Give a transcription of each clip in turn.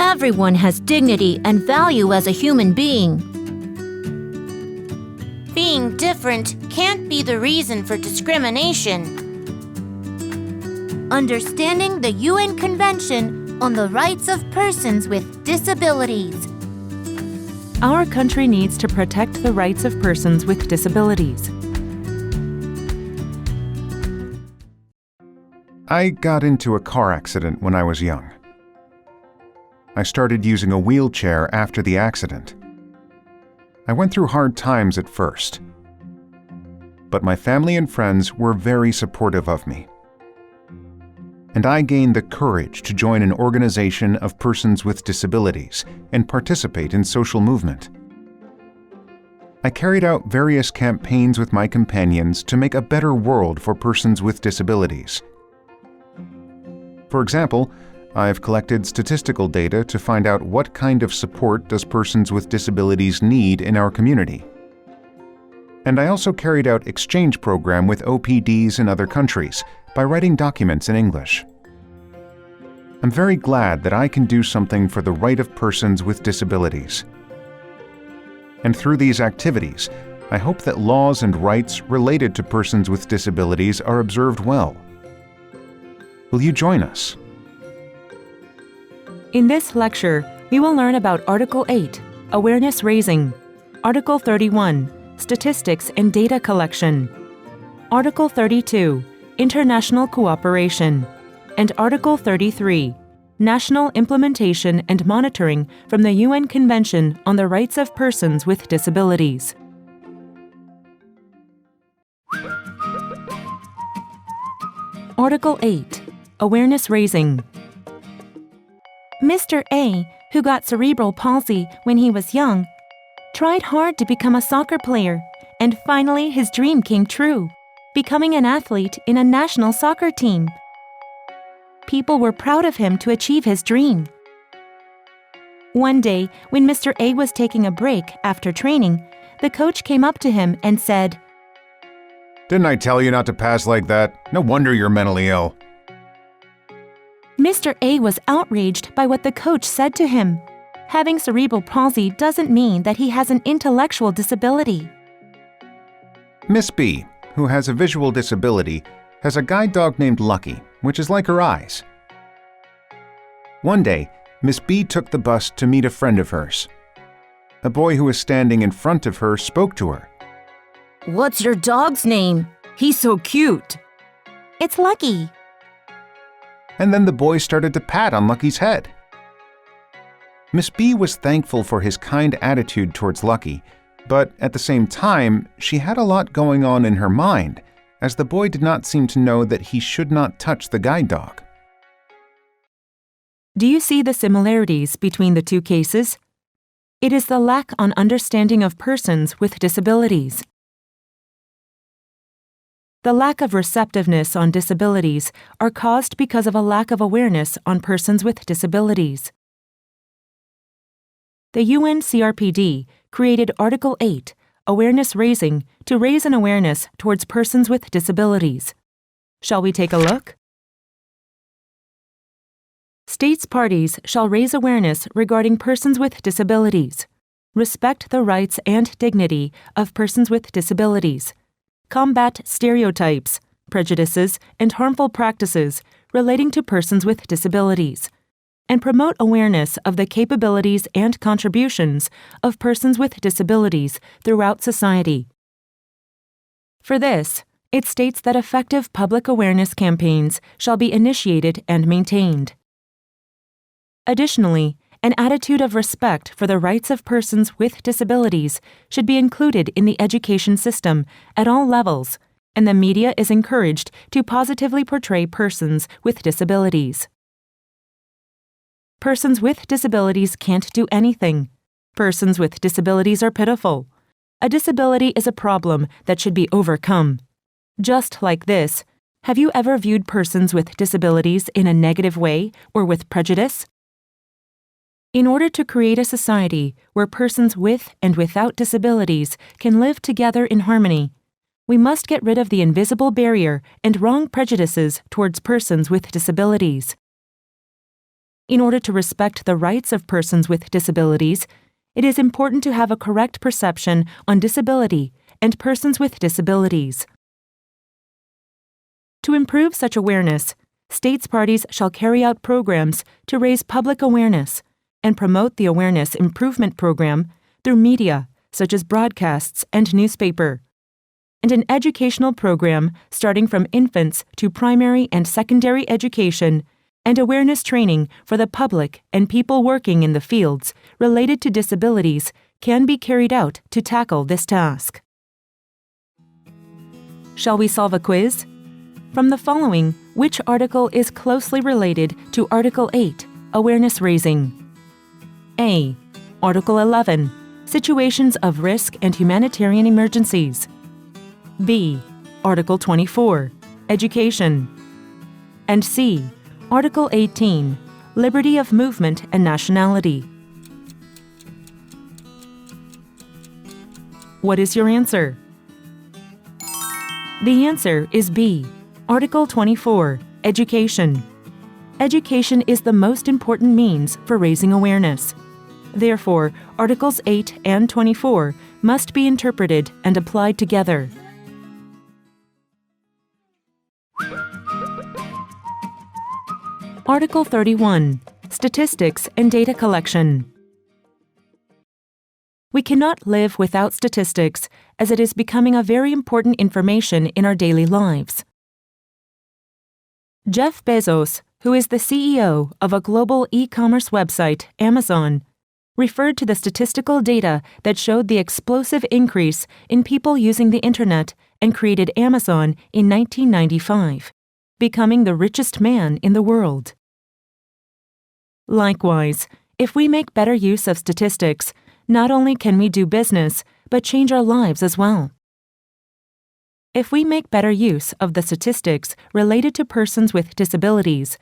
Everyone has dignity and value as a human being. Being different can't be the reason for discrimination. Understanding the UN Convention on the Rights of Persons with Disabilities. Our country needs to protect the rights of persons with disabilities. I got into a car accident when I was young. I started using a wheelchair after the accident. I went through hard times at first, but my family and friends were very supportive of me. And I gained the courage to join an organization of persons with disabilities and participate in social movement. I carried out various campaigns with my companions to make a better world for persons with disabilities. For example, I've collected statistical data to find out what kind of support does persons with disabilities need in our community. And I also carried out exchange program with OPDs in other countries by writing documents in English. I'm very glad that I can do something for the right of persons with disabilities. And through these activities, I hope that laws and rights related to persons with disabilities are observed well. Will you join us? In this lecture, we will learn about Article 8, Awareness Raising, Article 31, Statistics and Data Collection, Article 32, International Cooperation, and Article 33, National Implementation and Monitoring from the UN Convention on the Rights of Persons with Disabilities. Article 8, Awareness Raising. Mr. A, who got cerebral palsy when he was young, tried hard to become a soccer player, and finally his dream came true, becoming an athlete in a national soccer team. People were proud of him to achieve his dream. One day, when Mr. A was taking a break after training, the coach came up to him and said, "Didn't I tell you not to pass like that? No wonder you're mentally ill." Mr. A was outraged by what the coach said to him. Having cerebral palsy doesn't mean that he has an intellectual disability. Miss B, who has a visual disability, has a guide dog named Lucky, which is like her eyes. One day, Miss B took the bus to meet a friend of hers. A boy who was standing in front of her spoke to her. What's your dog's name? He's so cute. It's Lucky. And then the boy started to pat on Lucky's head. Miss B was thankful for his kind attitude towards Lucky, but at the same time, she had a lot going on in her mind, as the boy did not seem to know that he should not touch the guide dog. Do you see the similarities between the two cases? It is the lack on understanding of persons with disabilities. The lack of receptiveness on disabilities are caused because of a lack of awareness on persons with disabilities. The UN CRPD created Article 8, Awareness Raising, to raise an awareness towards persons with disabilities. Shall we take a look? States parties shall raise awareness regarding persons with disabilities, respect the rights and dignity of persons with disabilities, combat stereotypes, prejudices, and harmful practices relating to persons with disabilities, and promote awareness of the capabilities and contributions of persons with disabilities throughout society. For this, it states that effective public awareness campaigns shall be initiated and maintained. Additionally, an attitude of respect for the rights of persons with disabilities should be included in the education system at all levels, and the media is encouraged to positively portray persons with disabilities. Persons with disabilities can't do anything. Persons with disabilities are pitiful. A disability is a problem that should be overcome. Just like this, have you ever viewed persons with disabilities in a negative way or with prejudice? In order to create a society where persons with and without disabilities can live together in harmony, we must get rid of the invisible barrier and wrong prejudices towards persons with disabilities. In order to respect the rights of persons with disabilities, it is important to have a correct perception on disability and persons with disabilities. To improve such awareness, states parties shall carry out programs to raise public awareness and promote the Awareness Improvement Program through media such as broadcasts and newspaper, and an educational program starting from infants to primary and secondary education and awareness training for the public and people working in the fields related to disabilities can be carried out to tackle this task. Shall we solve a quiz? From the following, which article is closely related to Article 8, Awareness Raising? A. Article 11, Situations of Risk and Humanitarian Emergencies. B. Article 24, Education. And C. Article 18, Liberty of Movement and Nationality. What is your answer? The answer is B. Article 24, Education. Education is the most important means for raising awareness. Therefore, Articles 8 and 24 must be interpreted and applied together. Article 31, Statistics and Data Collection. We cannot live without statistics, as it is becoming a very important information in our daily lives. Jeff Bezos, who is the CEO of a global e-commerce website, Amazon, referred to the statistical data that showed the explosive increase in people using the internet and created Amazon in 1995, becoming the richest man in the world. Likewise, if we make better use of statistics, not only can we do business, but change our lives as well. If we make better use of the statistics related to persons with disabilities,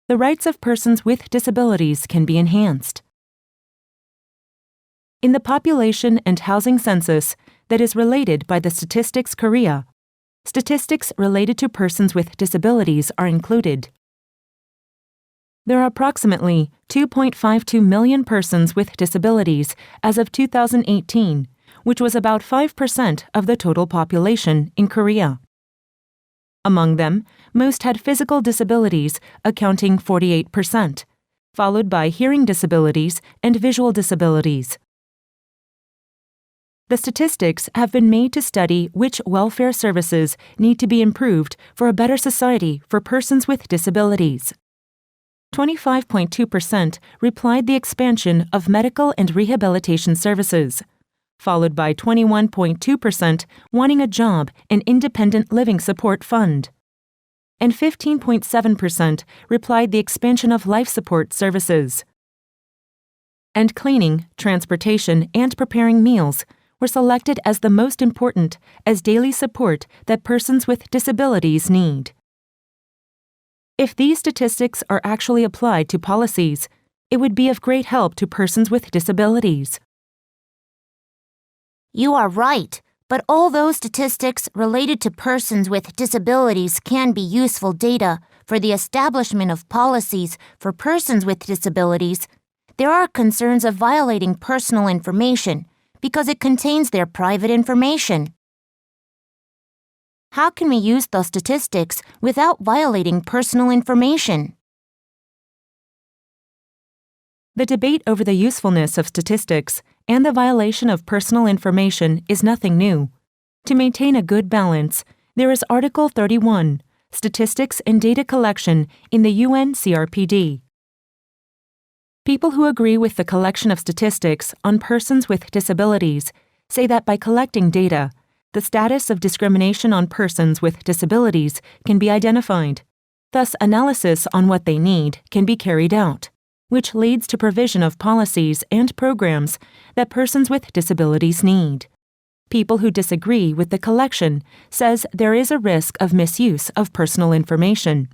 the rights of persons with disabilities can be enhanced. In the population and housing census that is related by the Statistics Korea, statistics related to persons with disabilities are included. There are approximately 2.52 million persons with disabilities as of 2018, which was about 5% of the total population in Korea. Among them, most had physical disabilities, accounting 48%, followed by hearing disabilities and visual disabilities. The statistics have been made to study which welfare services need to be improved for a better society for persons with disabilities. 25.2% replied the expansion of medical and rehabilitation services, followed by 21.2% wanting a job and independent living support fund, and 15.7% replied the expansion of life support services. And cleaning, transportation, and preparing meals were selected as the most important as daily support that persons with disabilities need. If these statistics are actually applied to policies, it would be of great help to persons with disabilities. You are right, but all those statistics related to persons with disabilities can be useful data for the establishment of policies for persons with disabilities. There are concerns of violating personal information because it contains their private information. How can we use those statistics without violating personal information? The debate over the usefulness of statistics and the violation of personal information is nothing new. To maintain a good balance, there is Article 31, Statistics and Data Collection in the UN CRPD. People who agree with the collection of statistics on persons with disabilities say that by collecting data, the status of discrimination on persons with disabilities can be identified. Thus, analysis on what they need can be carried out, which leads to provision of policies and programs that persons with disabilities need. People who disagree with the collection says there is a risk of misuse of personal information.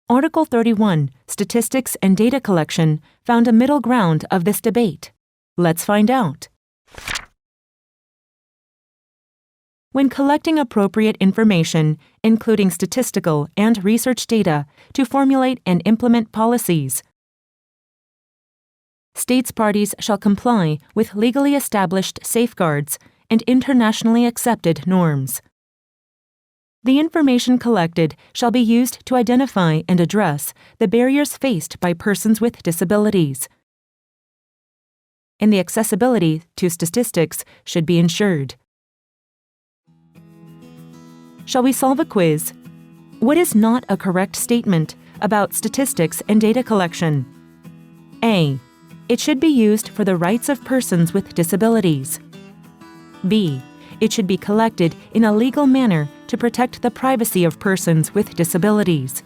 Article 31, Statistics and Data Collection, found a middle ground of this debate. Let's find out. when collecting appropriate information, including statistical and research data, to formulate and implement policies. States parties shall comply with legally established safeguards and internationally accepted norms. The information collected shall be used to identify and address the barriers faced by persons with disabilities, and the accessibility to statistics should be ensured. Shall we solve a quiz? What is not a correct statement about statistics and data collection? A. It should be used for the rights of persons with disabilities. B. It should be collected in a legal manner to protect the privacy of persons with disabilities.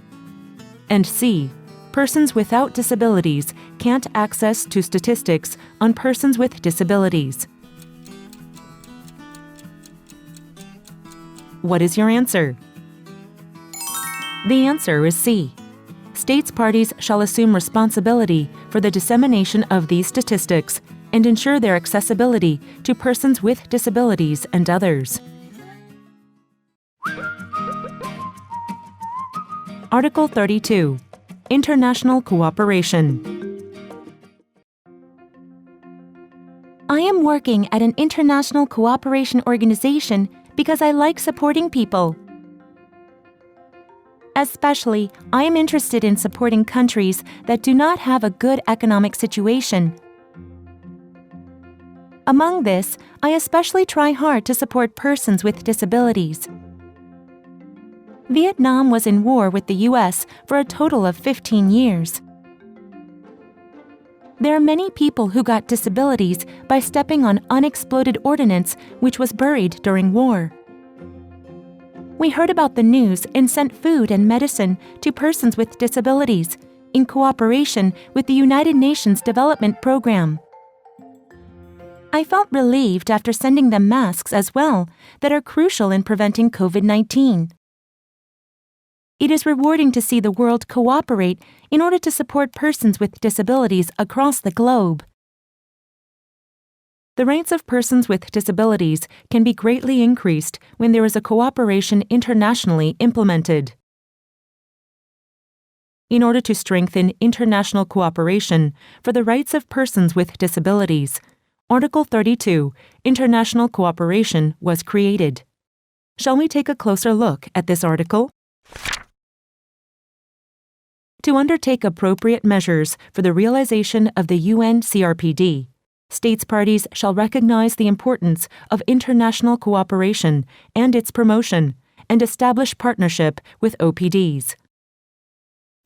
And C. Persons without disabilities can't access to statistics on persons with disabilities. What is your answer? The answer is C. States parties shall assume responsibility for the dissemination of these statistics and ensure their accessibility to persons with disabilities and others. Article 32. International Cooperation. I am working at an international cooperation organization because I like supporting people. Especially, I am interested in supporting countries that do not have a good economic situation. Among this, I especially try hard to support persons with disabilities. Vietnam was in war with the US for a total of 15 years. There are many people who got disabilities by stepping on unexploded ordnance which was buried during war. We heard about the news and sent food and medicine to persons with disabilities in cooperation with the United Nations Development Program. I felt relieved after sending them masks as well that are crucial in preventing COVID-19. It is rewarding to see the world cooperate in order to support persons with disabilities across the globe. The rights of persons with disabilities can be greatly increased when there is a cooperation internationally implemented. In order to strengthen international cooperation for the rights of persons with disabilities, Article 32, International Cooperation, was created. Shall we take a closer look at this article? To undertake appropriate measures for the realization of the UN CRPD, states parties shall recognize the importance of international cooperation and its promotion, and establish partnership with OPDs.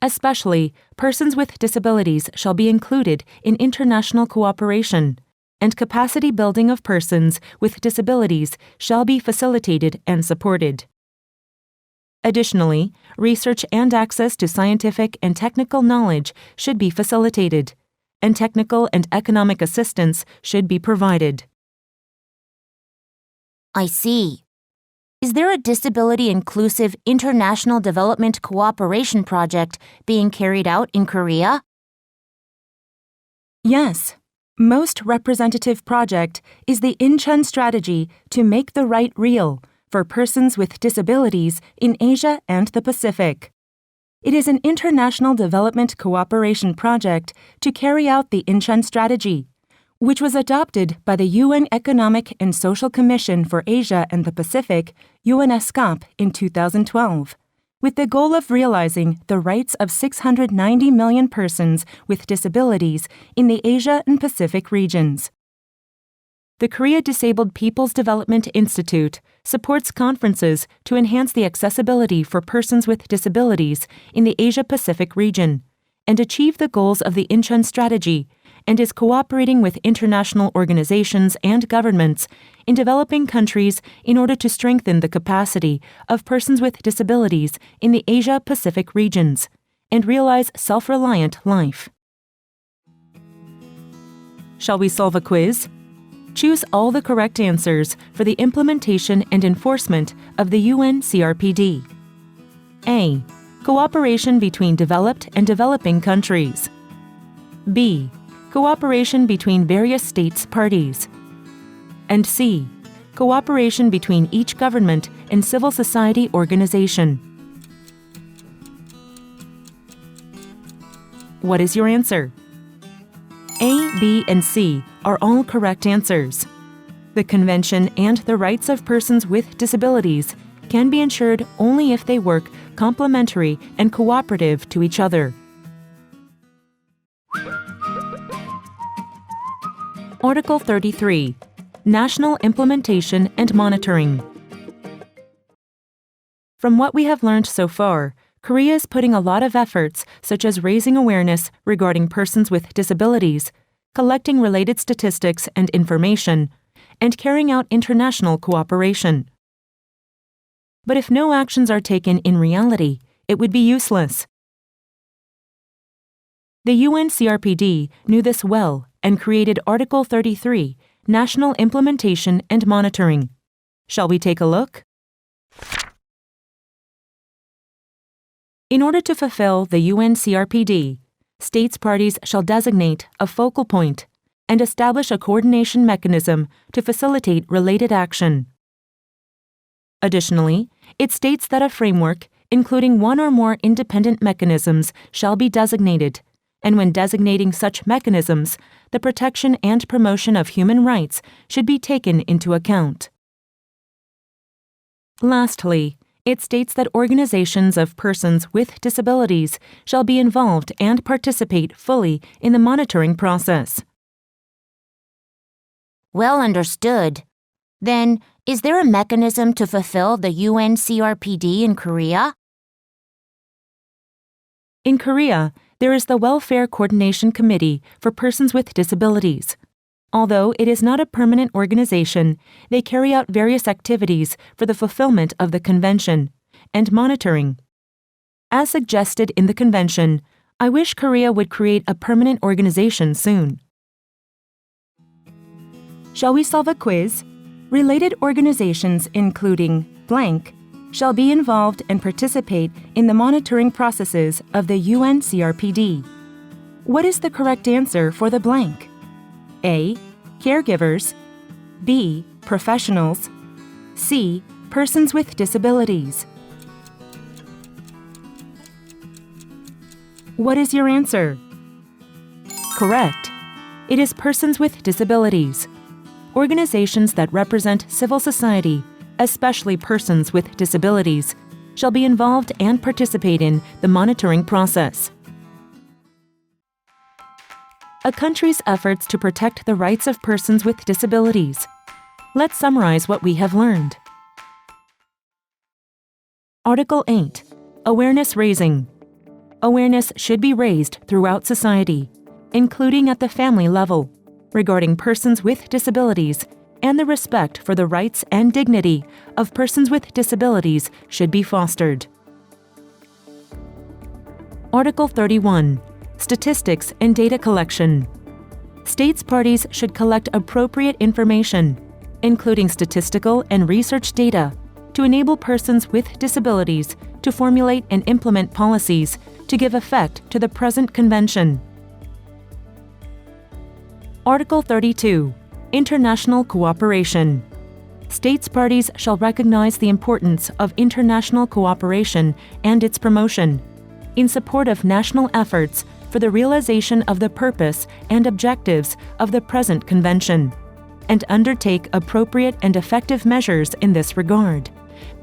Especially, persons with disabilities shall be included in international cooperation, and capacity building of persons with disabilities shall be facilitated and supported. Additionally, research and access to scientific and technical knowledge should be facilitated, and technical and economic assistance should be provided. I see. Is there a disability-inclusive international development cooperation project being carried out in Korea? Yes. Most representative project is the Incheon strategy to make the right real for persons with disabilities in Asia and the Pacific. It is an international development cooperation project to carry out the Incheon strategy, which was adopted by the UN Economic and Social Commission for Asia and the Pacific, UNESCOP, in 2012, with the goal of realizing the rights of 690 million persons with disabilities in the Asia and Pacific regions. The Korea Disabled People's Development Institute supports conferences to enhance the accessibility for persons with disabilities in the Asia-Pacific region and achieve the goals of the Incheon strategy, and is cooperating with international organizations and governments in developing countries in order to strengthen the capacity of persons with disabilities in the Asia-Pacific regions and realize self-reliant life. Shall we solve a quiz? Choose all the correct answers for the implementation and enforcement of the UN CRPD. A. Cooperation between developed and developing countries. B. Cooperation between various states parties. And C. cooperation between each government and civil society organization. What is your answer? A, B, and C are all correct answers. The Convention and the rights of persons with disabilities can be ensured only if they work complementary and cooperative to each other. Article 33. National Implementation and Monitoring. From what we have learned so far, Korea is putting a lot of efforts, such as raising awareness regarding persons with disabilities, collecting related statistics and information, and carrying out international cooperation. But if no actions are taken in reality, it would be useless. The UN CRPD knew this well and created Article 33, National Implementation and Monitoring. Shall we take a look? In order to fulfill the UN CRPD, states parties shall designate a focal point and establish a coordination mechanism to facilitate related action. Additionally, it states that a framework, including one or more independent mechanisms, shall be designated, and when designating such mechanisms, the protection and promotion of human rights should be taken into account. Lastly, it states that organizations of persons with disabilities shall be involved and participate fully in the monitoring process. Well understood. Then, is there a mechanism to fulfill the UN CRPD in Korea? In Korea, there is the Welfare Coordination Committee for Persons with Disabilities. Although it is not a permanent organization, they carry out various activities for the fulfillment of the Convention and monitoring. As suggested in the Convention, I wish Korea would create a permanent organization soon. Shall we solve a quiz? Related organizations including blank shall be involved and participate in the monitoring processes of the UN CRPD. What is the correct answer for the blank? A. Caregivers. B. Professionals. C. Persons with disabilities. What is your answer? Correct. It is persons with disabilities. Organizations that represent civil society, especially persons with disabilities, shall be involved and participate in the monitoring process. A country's efforts to protect the rights of persons with disabilities. Let's summarize what we have learned. Article 8. Awareness raising. Awareness should be raised throughout society, including at the family level, regarding persons with disabilities, and the respect for the rights and dignity of persons with disabilities should be fostered. Article 31. Statistics and data collection. States parties should collect appropriate information, including statistical and research data, to enable persons with disabilities to formulate and implement policies to give effect to the present Convention. Article 32. International cooperation. States parties shall recognize the importance of international cooperation and its promotion in support of national efforts for the realization of the purpose and objectives of the present Convention, and undertake appropriate and effective measures in this regard,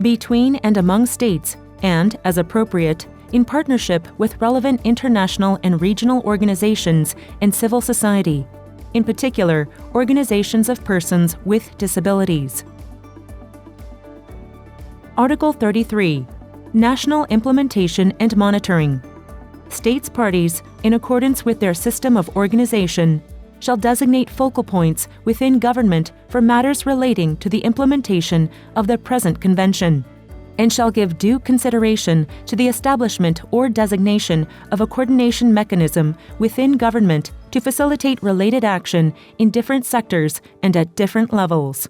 between and among states, and, as appropriate, in partnership with relevant international and regional organizations and civil society, in particular, organizations of persons with disabilities. Article 33. National Implementation and Monitoring. States parties, in accordance with their system of organization, shall designate focal points within government for matters relating to the implementation of the present Convention, and shall give due consideration to the establishment or designation of a coordination mechanism within government to facilitate related action in different sectors and at different levels.